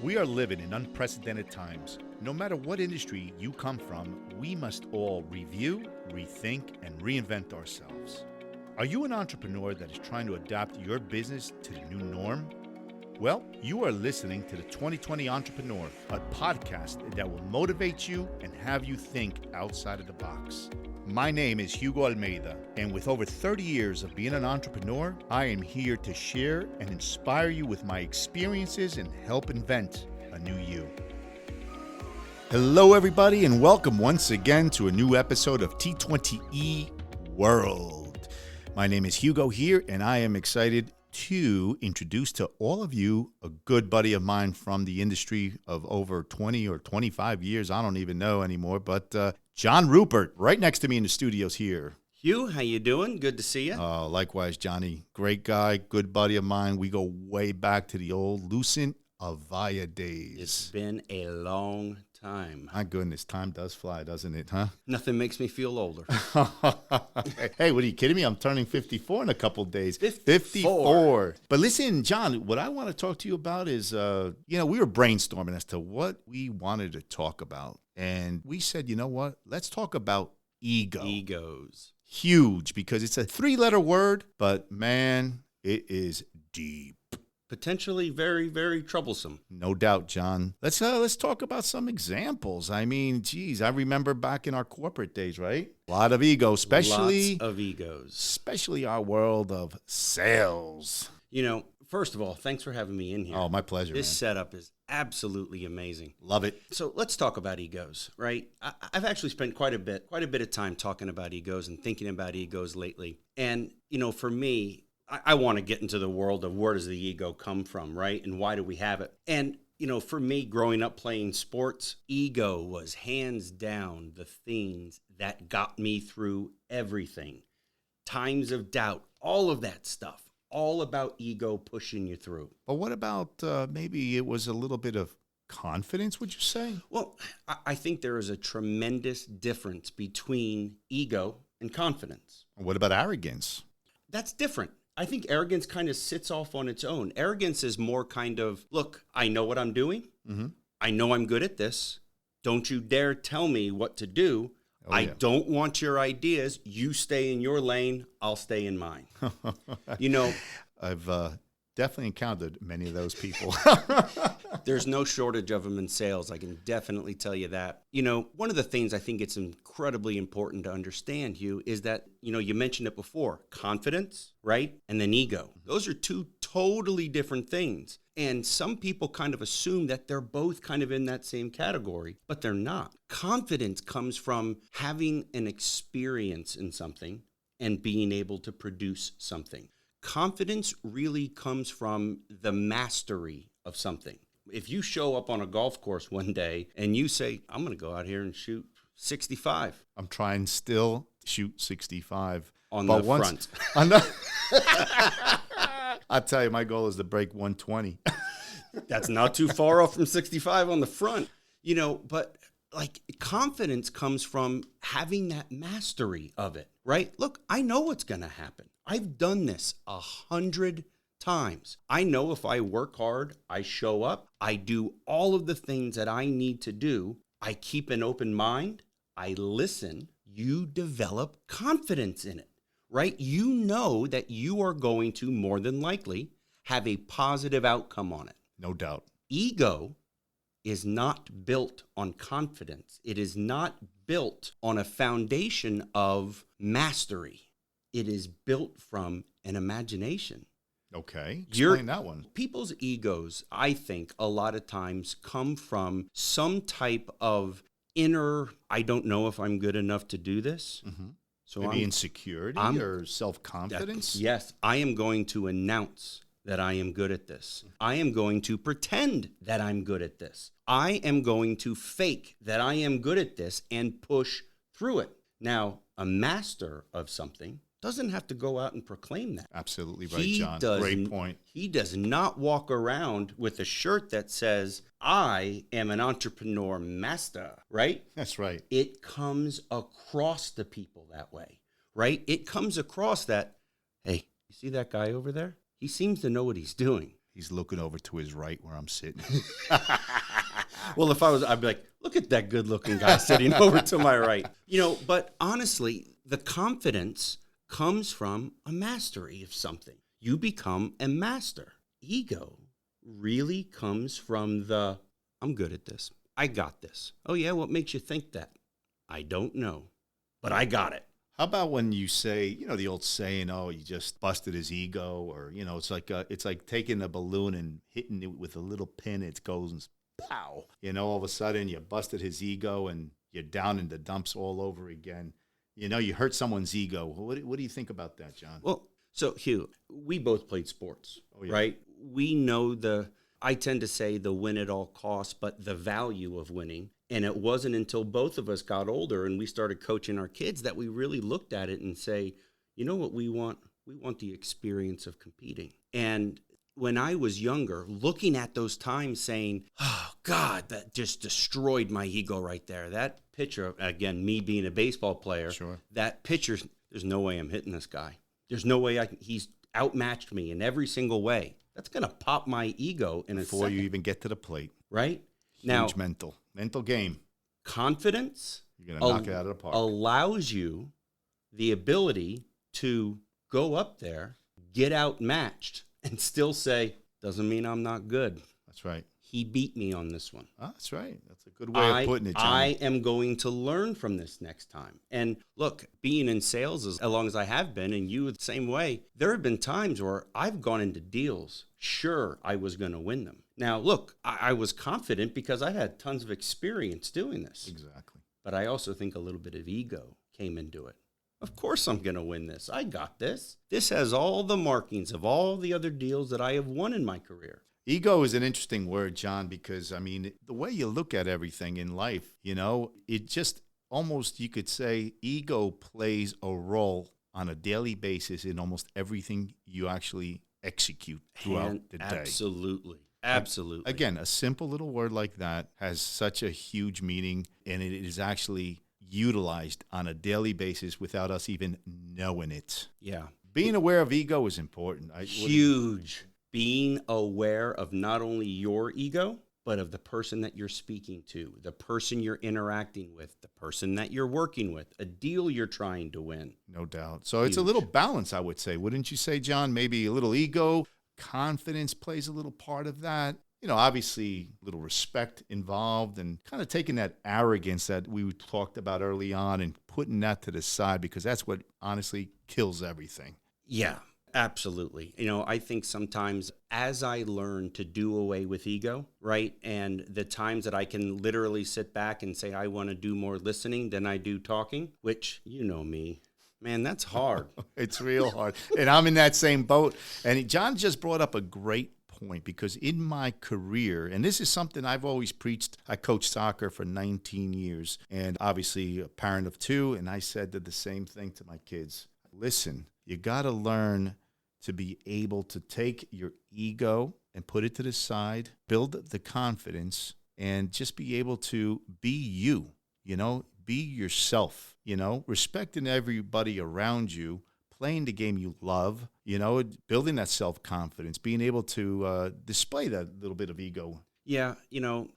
We are living in unprecedented times. No matter what industry you come from, we must all review, rethink, and reinvent ourselves. Are you an entrepreneur that is trying to adapt your business to the new norm? Well, you are listening to the 2020 Entrepreneur, a podcast that will motivate you and have you think outside of the box. My name is Hugo Almeida, and with over 30 years of being an entrepreneur, I am here to share and inspire you with my experiences and help invent a new you. Hello, everybody, and welcome once again to a new episode of T20E World. My name is Hugo here, and I am excited to introduce to all of you a good buddy of mine from the industry of over 20 or 25 years. I don't even know anymore, but John Ruppert, right next to me in the studios here. Hugh, how you doing? Good to see you. Likewise, Johnny. Great guy, good buddy of mine. We go way back to the old Lucent Avaya days. It's been a long time. My goodness, time does fly, doesn't it, huh? Nothing makes me feel older. Hey, what are you kidding me? I'm turning 54 in a couple days. 54. But listen, John, what I want to talk to you about is, we were brainstorming as to what we wanted to talk about. And we said, you know what? Let's talk about ego. EGOS. Huge, because it's a 3-letter word, but man, it is deep. Potentially very, very troublesome. No doubt, John. Let's talk about some examples. I mean, geez, I remember back in our corporate days, right? A lot of ego, especially Lots of egos. Especially our world of sales. You know, first of all, thanks for having me in here. Oh, my pleasure, This man. setup is absolutely amazing. Love it. So let's talk about egos, right? I've actually spent quite a bit of time talking about egos and thinking about egos lately. And, you know, for me, I want to get into the world of where does the ego come from, right? And why do we have it? And, you know, for me, growing up playing sports, ego was hands down the things that got me through everything. Times of doubt, all of that stuff, all about ego pushing you through. But what about maybe it was a little bit of confidence, would you say? Well, I think there is a tremendous difference between ego and confidence. What about arrogance? That's different. I think arrogance kind of sits off on its own. Arrogance is more kind of, look, I know what I'm doing. Mm-hmm. I know I'm good at this. Don't you dare tell me what to do. I don't want your ideas. You stay in your lane. I'll stay in mine. You know, I've definitely encountered many of those people. There's no shortage of them in sales. I can definitely tell you that. You know, one of the things I think it's incredibly important to understand, Hugh, is that, you know, you mentioned it before, confidence, right? And then ego. Those are two totally different things. And some people kind of assume that they're both kind of in that same category, but they're not. Confidence comes from having an experience in something and being able to produce something. Confidence really comes from the mastery of something. If you show up on a golf course one day and you say, I'm going to go out here and shoot 65. I'm trying still to shoot 65. On but the front. I'll tell you, my goal is to break 120. That's not too far off from 65 on the front. You know, but like confidence comes from having that mastery of it, right? Look, I know what's going to happen. I've done this 100 times. I know if I work hard, I show up, I do all of the things that I need to do, I keep an open mind, I listen, you develop confidence in it, right? You know that you are going to more than likely have a positive outcome on it. No doubt. Ego is not built on confidence. It is not built on a foundation of mastery. It is built from an imagination. Okay, explain that one. People's egos, I think, a lot of times come from some type of inner, I don't know if I'm good enough to do this. Mm-hmm. So maybe insecurity or self-confidence? Yes, I am going to announce that I am good at this. I am going to pretend that I'm good at this. I am going to fake that I am good at this and push through it. Now, a master of something doesn't have to go out and proclaim that. Absolutely right, John. Great point. He does not walk around with a shirt that says, I am an entrepreneur master, right? That's right. It comes across to people that way, right? It comes across that, hey, you see that guy over there? He seems to know what he's doing. He's looking over to his right where I'm sitting. Well, if I was, I'd be like, look at that good-looking guy sitting over to my right. But honestly, the confidence comes from a mastery of something. You become a master. Ego really comes from I'm good at this. I got this. Oh, yeah, what makes you think that? I don't know, but I got it. How about when you say, the old saying, "Oh, you just busted his ego," or it's like taking a balloon and hitting it with a little pin. It goes and pow. All of a sudden you busted his ego and you're down in the dumps all over again. You hurt someone's ego. What do you think about that, John? Well, so Hugh, we both played sports, right? We know I tend to say the win at all costs, but the value of winning. And it wasn't until both of us got older and we started coaching our kids that we really looked at it and say, you know what we want? We want the experience of competing. And when I was younger, looking at those times saying, oh, God, that just destroyed my ego right there. That pitcher, again, me being a baseball player, sure. That pitcher, there's no way I'm hitting this guy. There's no way he's outmatched me in every single way. That's going to pop my ego in before you even get to the plate. Right? Huge mental game. Confidence You're going to knock it out of the park. Allows you the ability to go up there, get outmatched, and still say, doesn't mean I'm not good. That's right. He beat me on this one. Oh, that's right. That's a good way of putting it, John. I am going to learn from this next time. And look, being in sales as long as I have been, and you the same way, there have been times where I've gone into deals, sure, I was going to win them. Now, look, I was confident because I had tons of experience doing this. Exactly. But I also think a little bit of ego came into it. Of course I'm going to win this. I got this. This has all the markings of all the other deals that I have won in my career. Ego is an interesting word, John, because, the way you look at everything in life, it just almost, you could say, ego plays a role on a daily basis in almost everything you actually execute throughout the day. Absolutely. Absolutely. Again, a simple little word like that has such a huge meaning, and it is actually utilized on a daily basis without us even knowing it. Yeah. Being aware of ego is important. Huge. Being aware of not only your ego, but of the person that you're speaking to, the person you're interacting with, the person that you're working with, a deal you're trying to win. No doubt. So it's a little balance, I would say. Wouldn't you say, John? Maybe a little ego, confidence plays a little part of that. Obviously a little respect involved and kind of taking that arrogance that we talked about early on and putting that to the side, because that's what honestly kills everything. Yeah, absolutely. I think sometimes as I learn to do away with ego, right, and the times that I can literally sit back and say, I want to do more listening than I do talking, which, me, man, that's hard. It's real hard. And I'm in that same boat. And John just brought up a great point, because in my career, and this is something I've always preached, I coached soccer for 19 years and obviously a parent of two, and I said the same thing to my kids. Listen, you got to learn to be able to take your ego and put it to the side, build the confidence, and just be able to be you, be yourself, respecting everybody around you, playing the game you love, building that self-confidence, being able to display that little bit of ego. Yeah,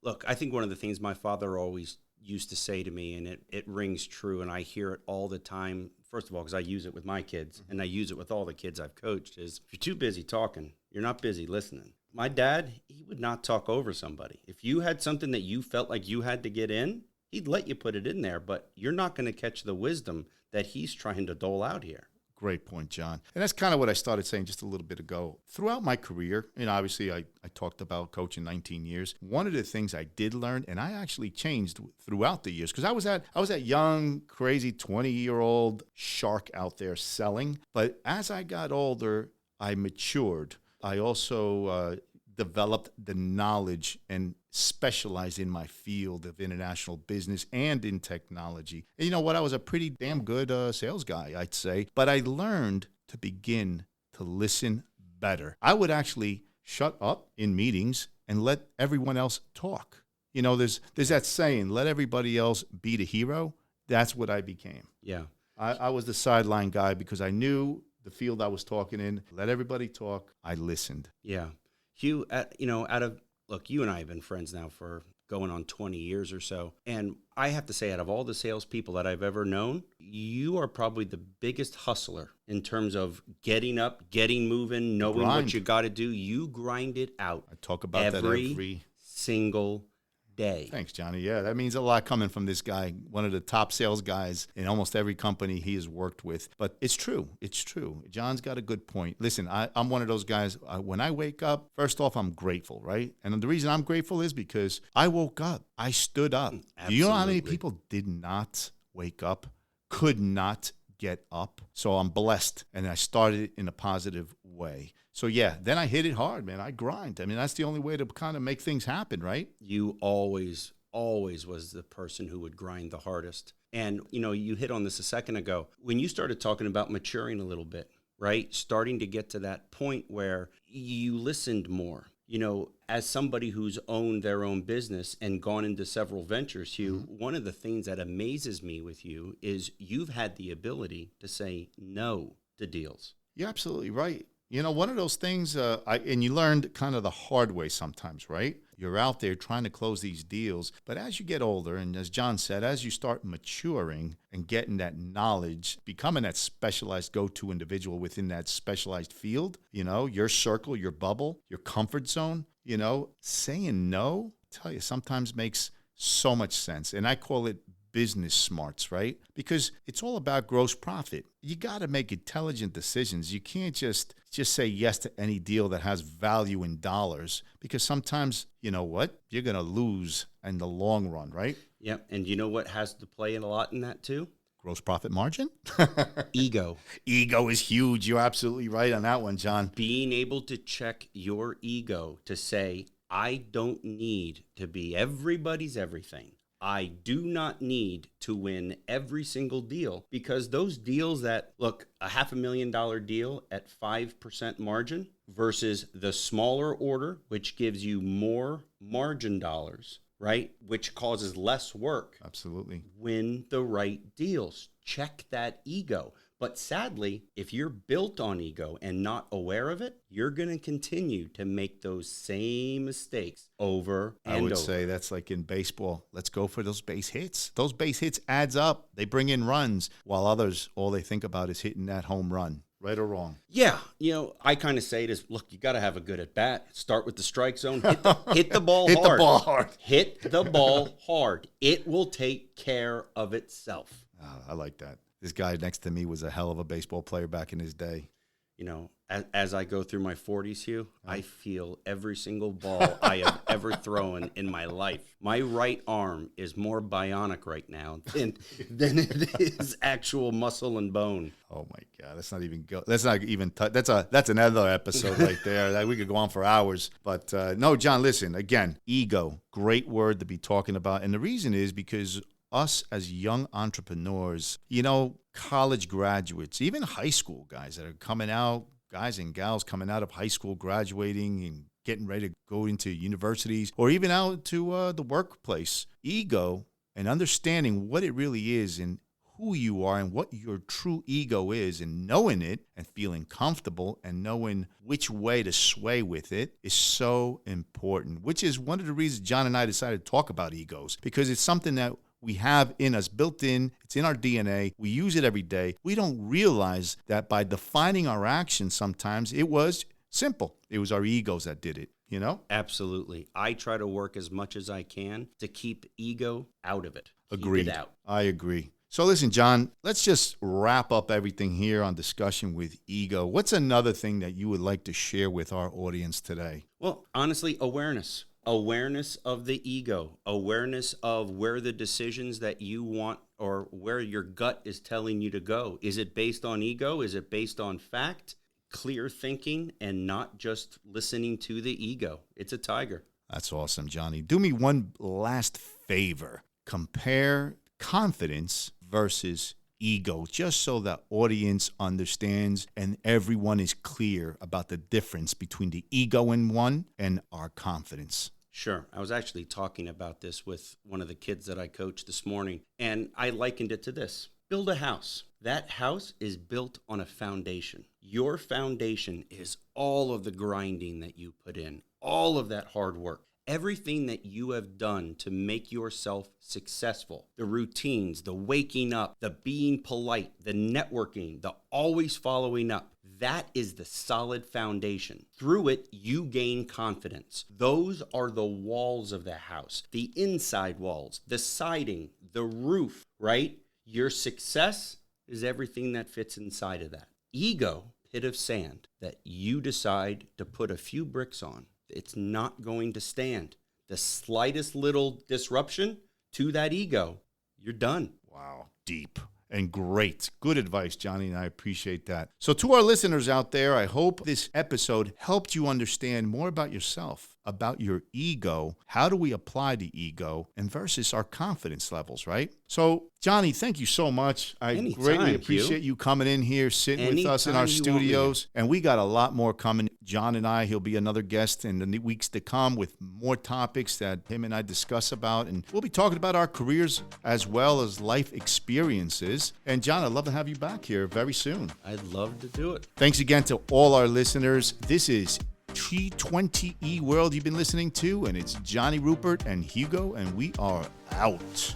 look, I think one of the things my father always used to say to me, and it rings true, and I hear it all the time, first of all, because I use it with my kids, and I use it with all the kids I've coached, is if you're too busy talking, you're not busy listening. My dad, he would not talk over somebody. If you had something that you felt like you had to get in, he'd let you put it in there, but you're not going to catch the wisdom that he's trying to dole out here. Great point, John. And that's kind of what I started saying just a little bit ago. Throughout my career, obviously I talked about coaching 19 years. One of the things I did learn, and I actually changed throughout the years, because I was that young, crazy 20-year-old shark out there selling. But as I got older, I matured. I also developed the knowledge and specialized in my field of international business and in technology. And you know what? I was a pretty damn good sales guy, I'd say. But I learned to begin to listen better. I would actually shut up in meetings and let everyone else talk. There's that saying, let everybody else be the hero. That's what I became. Yeah. I was the sideline guy because I knew the field I was talking in. Let everybody talk. I listened. Yeah. Hugh, look, you and I have been friends now for going on 20 years or so. And I have to say, out of all the salespeople that I've ever known, you are probably the biggest hustler in terms of getting up, getting moving, knowing what you got to do. You grind it out. I talk about that every single day. Thanks, Johnny. Yeah, that means a lot coming from this guy, one of the top sales guys in almost every company he has worked with. But it's true. It's true. John's got a good point. Listen, I'm one of those guys, when I wake up, first off, I'm grateful, right? And the reason I'm grateful is because I woke up. I stood up. Absolutely. Do you know how many people did not wake up, could not get up? So I'm blessed, and I started in a positive way. So, yeah, then I hit it hard, man. I grind. I mean, that's the only way to kind of make things happen, right? You always was the person who would grind the hardest. And, you hit on this a second ago. When you started talking about maturing a little bit, right? Starting to get to that point where you listened more. As somebody who's owned their own business and gone into several ventures, Hugh, one of the things that amazes me with you is you've had the ability to say no to deals. You're absolutely right. One of those things, and you learned kind of the hard way sometimes, right? You're out there trying to close these deals. But as you get older, and as John said, as you start maturing and getting that knowledge, becoming that specialized go-to individual within that specialized field, your circle, your bubble, your comfort zone, saying no, I tell you, sometimes makes so much sense. And I call it business smarts, right? Because it's all about gross profit. You got to make intelligent decisions. You can't just say yes to any deal that has value in dollars, because sometimes, you know what? You're going to lose in the long run, right? Yeah. And you know what has to play in a lot in that too? Gross profit margin? Ego. Ego is huge. You're absolutely right on that one, John. Being able to check your ego to say, I don't need to be everybody's everything. I do not need to win every single deal, because those deals that, look, a $500,000 deal at 5% margin versus the smaller order, which gives you more margin dollars, right? Which causes less work. Absolutely. Win the right deals. Check that ego. But sadly, if you're built on ego and not aware of it, you're going to continue to make those same mistakes over and over. I would say that's like in baseball. Let's go for those base hits. Those base hits adds up. They bring in runs, while others, all they think about is hitting that home run. Right or wrong? Yeah. I kind of say it as, look, you got to have a good at bat. Start with the strike zone. Hit the ball hard. Hit the ball hard. Hit the ball hard. It will take care of itself. I like that. This guy next to me was a hell of a baseball player back in his day. As I go through my 40s, Hugh, I feel every single ball I have ever thrown in my life. My right arm is more bionic right now than it is actual muscle and bone. Oh my God, that's another episode right there. We could go on for hours. But no, John, listen, again, ego, great word to be talking about. And the reason is because us as young entrepreneurs, college graduates, even high school guys that are coming out, guys and gals coming out of high school, graduating and getting ready to go into universities or even out to the workplace, ego and understanding what it really is and who you are and what your true ego is, and knowing it and feeling comfortable and knowing which way to sway with it is so important, which is one of the reasons John and I decided to talk about egos, because it's something that we have in us, built in. It's in our DNA. We use it every day. We don't realize that by defining our actions, sometimes it was simple. It was our egos that did it, Absolutely. I try to work as much as I can to keep ego out of it. Agreed. Keep it out. I agree. So listen, John, let's just wrap up everything here on discussion with ego. What's another thing that you would like to share with our audience today? Well, honestly, awareness. Awareness of the ego, awareness of where the decisions that you want or where your gut is telling you to go. Is it based on ego? Is it based on fact, clear thinking, and not just listening to the ego? It's a tiger. That's awesome, Johnny. Do me one last favor. Compare confidence versus ego, just so the audience understands and everyone is clear about the difference between the ego in one and our confidence. Sure. I was actually talking about this with one of the kids that I coached this morning, and I likened it to this. Build a house. That house is built on a foundation. Your foundation is all of the grinding that you put in, all of that hard work, everything that you have done to make yourself successful, the routines, the waking up, the being polite, the networking, the always following up. That is the solid foundation. Through it, you gain confidence. Those are the walls of the house, the inside walls, the siding, the roof, right? Your success is everything that fits inside of that. Ego, pit of sand that you decide to put a few bricks on. It's not going to stand. The slightest little disruption to that ego, you're done. Wow, deep and great. Good advice, Johnny, and I appreciate that. So to our listeners out there, I hope this episode helped you understand more about yourself, about your ego. How do we apply the ego and versus our confidence levels, right? So, Johnny, thank you so much. I greatly appreciate you coming in here, sitting with us in our studios. And we got a lot more coming. John and I, he'll be another guest in the weeks to come with more topics that him and I discuss about. And we'll be talking about our careers as well as life experiences. And John, I'd love to have you back here very soon. I'd love to do it. Thanks again to all our listeners. This is T20E World you've been listening to, and it's Johnny Ruppert and Hugo, and we are out.